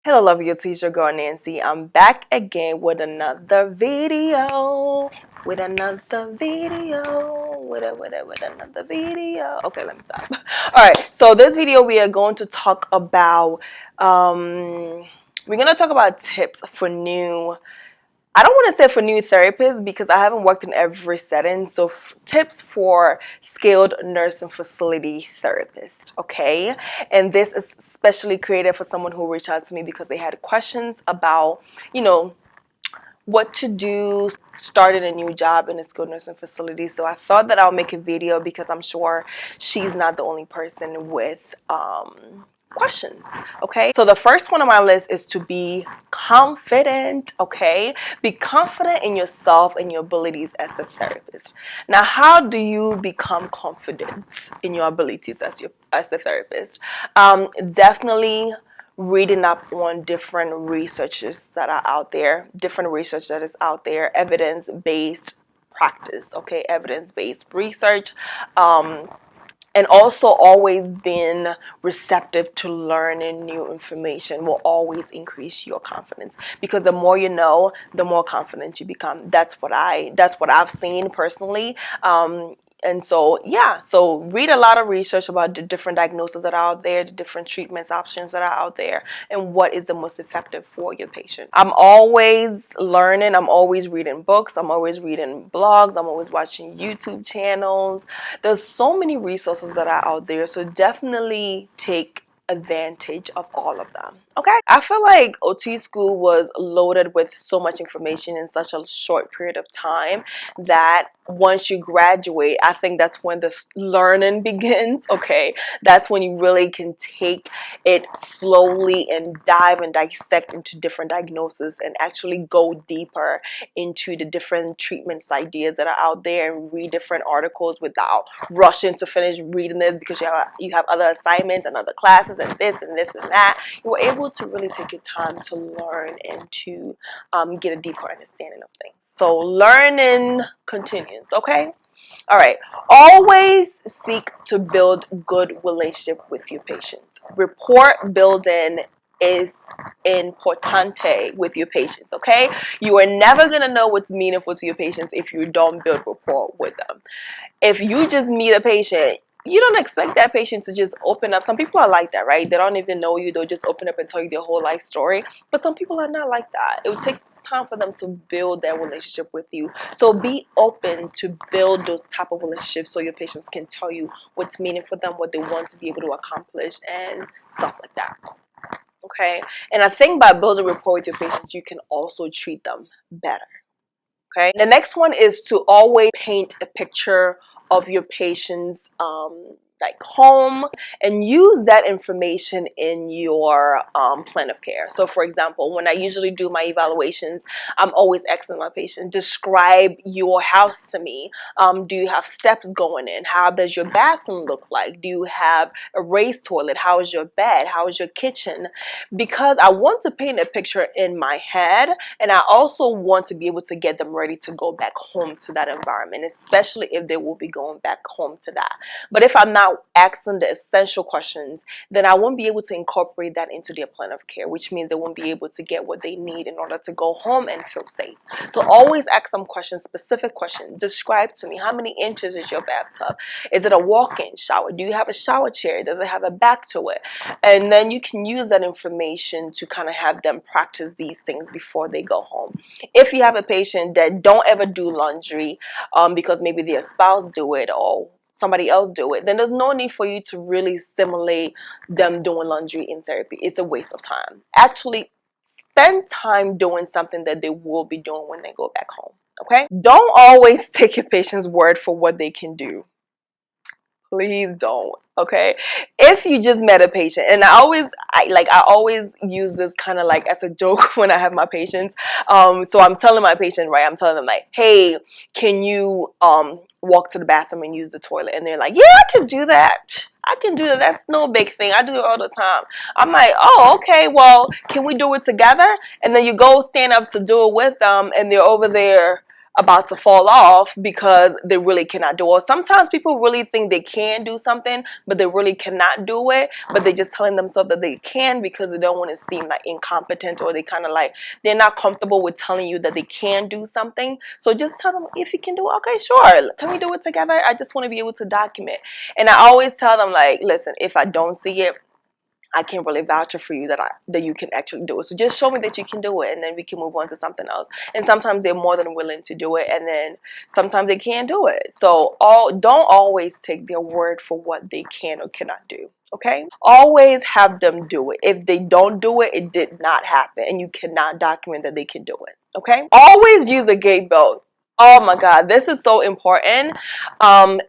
Hello, love you. It's your girl Nancy. I'm back again with another video. With another video. Okay, let me stop. All right. So this video we are going to talk about. We're gonna talk about tips for new. I don't want to say for new therapists because I haven't worked in every setting. So tips for skilled nursing facility therapists, okay? And this is specially created for someone who reached out to me because they had questions about, what to do starting a new job in a skilled nursing facility. So I thought that I'll make a video because I'm sure she's not the only person with questions. Okay, so the first one on my list is to be confident. Okay, be confident in yourself and your abilities as a therapist. Now, how do you become confident in your abilities as a therapist? Definitely reading up on different researches that are out there, different research that is out there, evidence-based practice, okay, evidence-based research, and also always being receptive to learning new information will always increase your confidence, because the more you know, the more confident you become. That's what I've seen personally. And so, yeah, so read a lot of research about the different diagnoses that are out there, the different treatments options that are out there, and what is the most effective for your patient. I'm always learning. I'm always reading books. I'm always reading blogs. I'm always watching YouTube channels. There's so many resources that are out there. So definitely take advantage of all of them. Okay, I feel like OT school was loaded with so much information in such a short period of time that once you graduate, I think that's when the learning begins. Okay, that's when you really can take it slowly and dive and dissect into different diagnoses and actually go deeper into the different treatments ideas that are out there and read different articles without rushing to finish reading this because you have other assignments and other classes and this and this and that. You were able to really take your time to learn and to get a deeper understanding of things. So learning continues. Okay, all right, always seek to build good relationship with your patients. Rapport building is importante with your patients. Okay, you are never going to know what's meaningful to your patients if you don't build rapport with them. If you just meet a patient, you don't expect that patient to just open up. Some people are like that, right? They don't even know you. They'll just open up and tell you their whole life story. But some people are not like that. It takes time for them to build that relationship with you. So be open to build those type of relationships so your patients can tell you what's meaningful for them, what they want to be able to accomplish, and stuff like that. Okay? And I think by building rapport with your patients, you can also treat them better. Okay? The next one is to always paint a picture of your patient's like home and use that information in your plan of care. So for example, when I usually do my evaluations, I'm always asking my patient, describe your house to me. Do you have steps going in? How does your bathroom look like? Do you have a raised toilet? How is your bed? How is your kitchen? Because I want to paint a picture in my head, and I also want to be able to get them ready to go back home to that environment, especially if they will be going back home to that. But if I'm not asking the essential questions, then I won't be able to incorporate that into their plan of care, which means they won't be able to get what they need in order to go home and feel safe. So always ask some questions, specific questions. Describe to me, how many inches is your bathtub? Is it a walk-in shower? Do you have a shower chair? Does it have a back to it? And then you can use that information to kind of have them practice these things before they go home. If you have a patient that don't ever do laundry because maybe their spouse do it or somebody else do it, then there's no need for you to really simulate them doing laundry in therapy. It's a waste of time. Actually, spend time doing something that they will be doing when they go back home. Okay? Don't always take your patient's word for what they can do. Please don't. Okay, if you just met a patient, and I always use this kind of like as a joke when I have my patients. So I'm telling my patient, right, I'm telling them like, hey, can you walk to the bathroom and use the toilet? And they're like, yeah, I can do that. I can do that. That's no big thing. I do it all the time. I'm like, oh, okay, well, can we do it together? And then you go stand up to do it with them, and they're over there about to fall off because they really cannot do it. Sometimes people really think they can do something, but they really cannot do it, but they're just telling themselves that they can because they don't want to seem like incompetent, or they kind of like, they're not comfortable with telling you that they can do something. So just tell them, if you can do it, okay, sure, can we do it together? I just want to be able to document. And I always tell them, like, listen, if I don't see it, I can't really vouch for you that you can actually do it. So just show me that you can do it, and then we can move on to something else. And sometimes they're more than willing to do it, and then sometimes they can't do it. So don't always take their word for what they can or cannot do. Okay? Always have them do it. If they don't do it, it did not happen, and you cannot document that they can do it. Okay? Always use a gait belt. Oh my God, this is so important,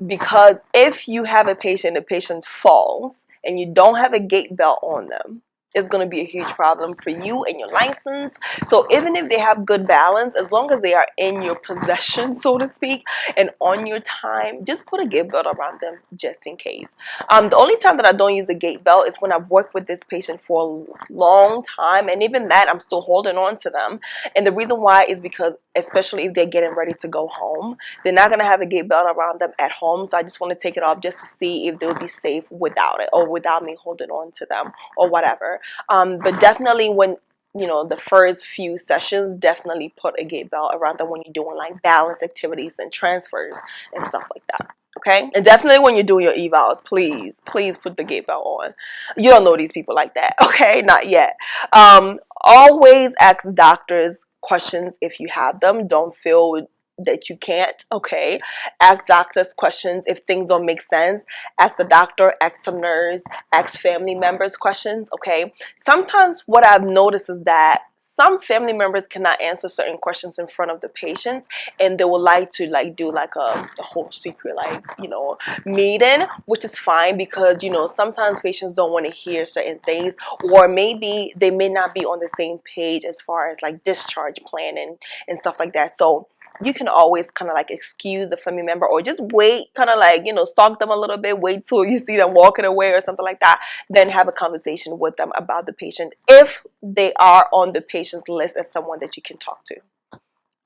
because if you have a patient, the patient falls, and you don't have a gait belt on them, it's going to be a huge problem for you and your license. So even if they have good balance, as long as they are in your possession, so to speak, and on your time, just put a gait belt around them just in case. The only time that I don't use a gait belt is when I've worked with this patient for a long time, and even that I'm still holding on to them. And the reason why is because, especially if they're getting ready to go home, they're not going to have a gait belt around them at home. So I just want to take it off just to see if they'll be safe without it, or without me holding on to them, or whatever. But definitely when, you know, the first few sessions, definitely put a gait belt around them when you're doing like balance activities and transfers and stuff like that. Okay? And definitely when you're doing your evals, please put the gait belt on. You don't know these people like that. Okay? Not yet. Always ask doctors questions if you have them. Don't feel that you can't. Okay, ask doctors questions if things don't make sense. Ask a doctor, ask a nurse, ask family members questions. Okay, sometimes what I've noticed is that some family members cannot answer certain questions in front of the patients, and they would like to do like a whole secret, like, you know, meeting, which is fine, because, you know, sometimes patients don't want to hear certain things, or maybe they may not be on the same page as far as like discharge planning and stuff like that. So you can always kind of like excuse a family member, or just wait, kind of like, you know, stalk them a little bit, wait till you see them walking away or something like that, then have a conversation with them about the patient, if they are on the patient's list as someone that you can talk to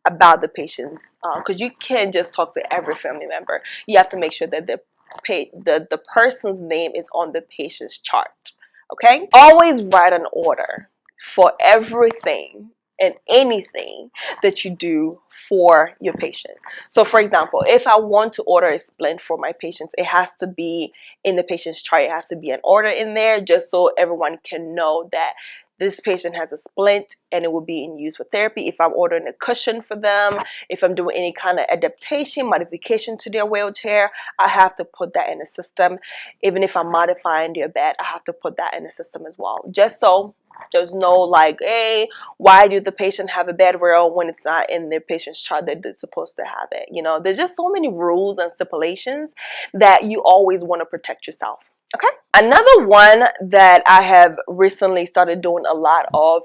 about the patients, because you can't just talk to every family member. You have to make sure that the person's name is on the patient's chart. Okay, always write an order for everything and anything that you do for your patient. So for example, if I want to order a splint for my patients, it has to be in the patient's chart. It has to be an order in there, just so everyone can know that this patient has a splint and it will be in use for therapy. If I'm ordering a cushion for them, if I'm doing any kind of adaptation, modification to their wheelchair, I have to put that in the system. Even if I'm modifying their bed, I have to put that in the system as well. Just so there's no like, hey, why did the patient have a bed rail when it's not in their patient's chart that they're supposed to have it? You know, there's just so many rules and stipulations that you always want to protect yourself. Okay. Another one that I have recently started doing a lot of,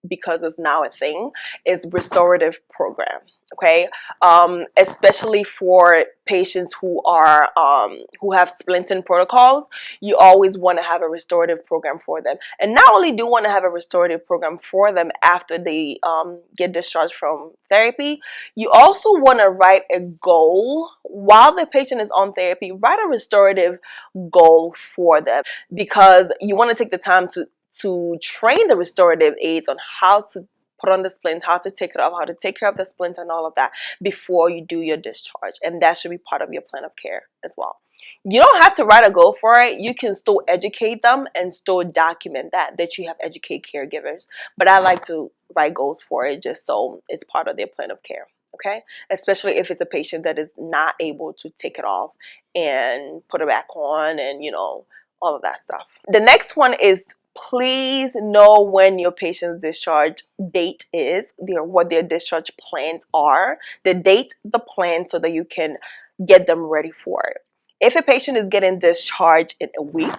because it's now a thing, is restorative program. Okay, especially for patients who are who have splinting protocols, you always want to have a restorative program for them. And not only do you want to have a restorative program for them after they get discharged from therapy, you also want to write a goal while the patient is on therapy. Write a restorative goal for them, because you want to take the time to train the restorative aides on how to put on the splint, how to take it off, how to take care of the splint and all of that before you do your discharge. And that should be part of your plan of care as well. You don't have to write a goal for it. You can still educate them and still document that you have educated caregivers. But I like to write goals for it just so it's part of their plan of care. Okay, especially if it's a patient that is not able to take it off and put it back on, and, you know, all of that stuff. The next one is, please know when your patient's discharge date is, what their discharge plans are, the date, the plan, so that you can get them ready for it. If a patient is getting discharged in a week,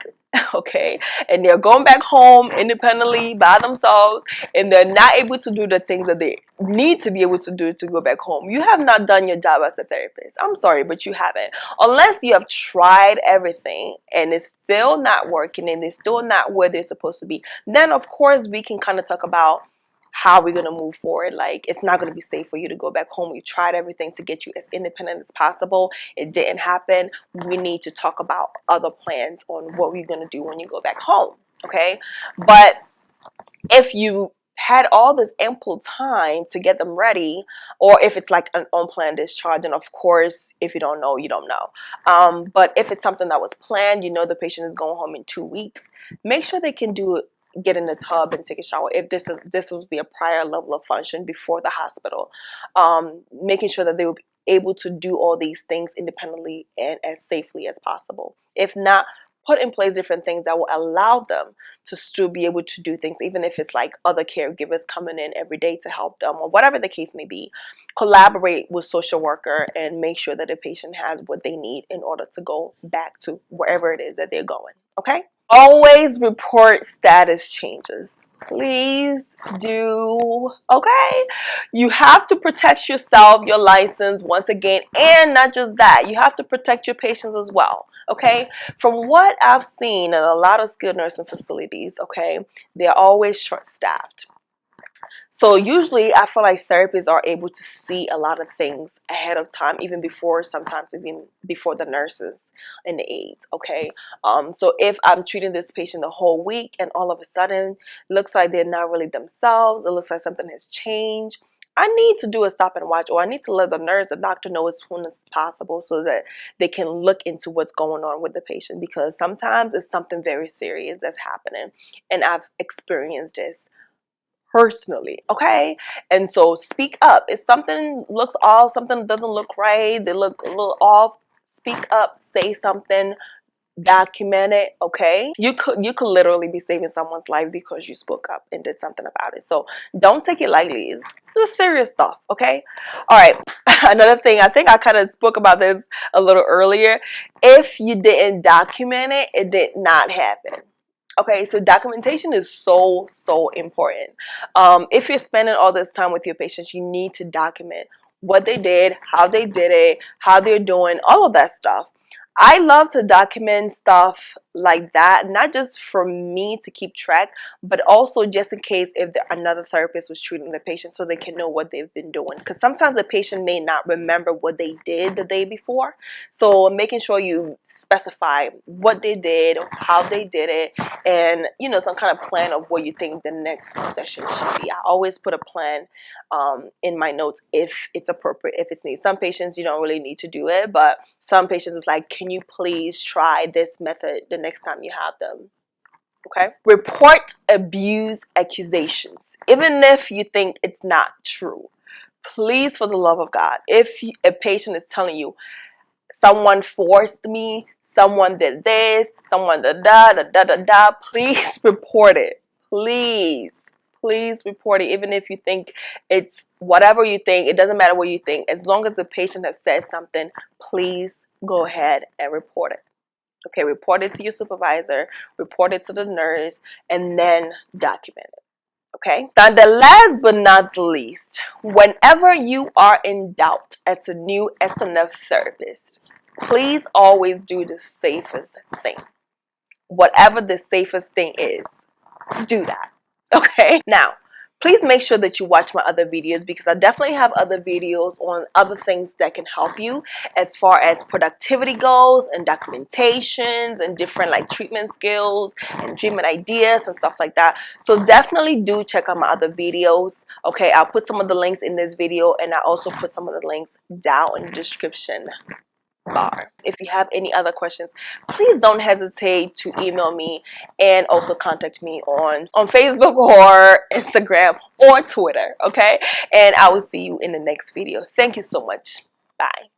okay, and they're going back home independently by themselves, and they're not able to do the things that they need to be able to do to go back home, you have not done your job as a therapist. I'm sorry, but you haven't. Unless you have tried everything and it's still not working and it's still not where they're supposed to be, then of course we can kind of talk about how we're going to move forward. Like, it's not going to be safe for you to go back home. We tried everything to get you as independent as possible. It didn't happen. We need to talk about other plans on what we're going to do when you go back home. Okay. But if you had all this ample time to get them ready, or if it's like an unplanned discharge, and of course, if you don't know, you don't know. But if it's something that was planned, you know the patient is going home in 2 weeks, make sure they can get in the tub and take a shower if this was their prior level of function before the hospital. Making sure that they will be able to do all these things independently and as safely as possible. If not, put in place different things that will allow them to still be able to do things, even if it's like other caregivers coming in every day to help them, or whatever the case may be. Collaborate with social worker and make sure that the patient has what they need in order to go back to wherever it is that they're going. Okay? Always report status changes. Please do. Okay? You have to protect yourself, your license, once again, and not just that. You have to protect your patients as well. Okay? From what I've seen in a lot of skilled nursing facilities, okay, they're always short-staffed. So usually I feel like therapists are able to see a lot of things ahead of time, sometimes even before the nurses and the aides, okay? So if I'm treating this patient the whole week and all of a sudden it looks like they're not really themselves, it looks like something has changed, I need to do a stop and watch, or I need to let the doctor know as soon as possible so that they can look into what's going on with the patient, because sometimes it's something very serious that's happening, and I've experienced this personally, okay? And so speak up. If something looks off, something doesn't look right, they look a little off, speak up, say something, document it, okay? You could literally be saving someone's life because you spoke up and did something about it. So don't take it lightly. It's serious stuff, okay? All right. Another thing, I think I kind of spoke about this a little earlier. If you didn't document it, it did not happen. Okay, so documentation is so important. If you're spending all this time with your patients, you need to document what they did, how they did it, how they're doing, all of that stuff. I love to document stuff like that, not just for me to keep track, but also just in case if another therapist was treating the patient, so they can know what they've been doing. Because sometimes the patient may not remember what they did the day before. So making sure you specify what they did, how they did it, and some kind of plan of what you think the next session should be. I always put a plan in my notes if it's appropriate, if it's needed. Some patients you don't really need to do it, but some patients it's like, can you please try this method the next time you have them? Okay. Report abuse accusations, even if you think it's not true. Please, for the love of God, if a patient is telling you, someone forced me, someone did this, someone da, please report it. Please report it. Even if you think it's whatever you think, it doesn't matter what you think. As long as the patient has said something, please go ahead and report it. Okay, report it to your supervisor, report it to the nurse, and then document it. Okay, and the last but not the least, whenever you are in doubt as a new SNF therapist, please always do the safest thing. Whatever the safest thing is, do that. Okay, now please make sure that you watch my other videos, because I definitely have other videos on other things that can help you as far as productivity goes, and documentations, and different like treatment skills and treatment ideas and stuff like that. So definitely do check out my other videos. Okay, I'll put some of the links in this video, and I also put some of the links down in the description bar. If you have any other questions, please don't hesitate to email me, and also contact me on Facebook or Instagram or Twitter. Okay, and I will see you in the next video. Thank you so much. Bye.